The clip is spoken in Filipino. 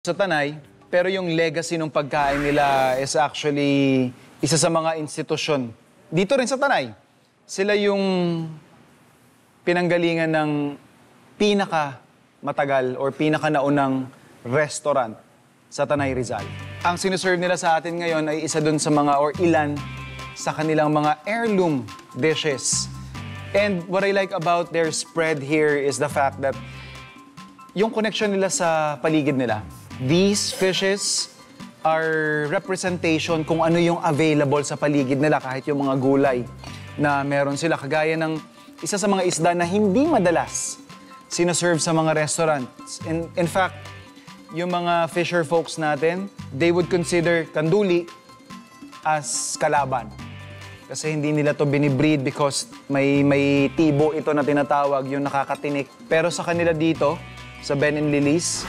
Sa Tanay, pero yung legacy ng pagkain nila is actually isa sa mga institusyon. Dito rin sa Tanay, sila yung pinanggalingan ng pinaka matagal or pinaka naunang restaurant sa Tanay Rizal. Ang sinuserve nila sa atin ngayon ay isa dun sa mga or ilan sa kanilang mga heirloom dishes. And what I like about their spread here is the fact that yung connection nila sa paligid nila. These fishes are representation kung ano yung available sa paligid nila, kahit yung mga gulay na meron sila. Kagaya ng isa sa mga isda na hindi madalas sinaserve sa mga restaurants. In fact, yung mga fisher folks natin, they would consider kanduli as kalaban. Kasi hindi nila to binibreed because may tibo ito na tinatawag, yung nakakatinik. Pero sa kanila dito, sa Ben and Lily's,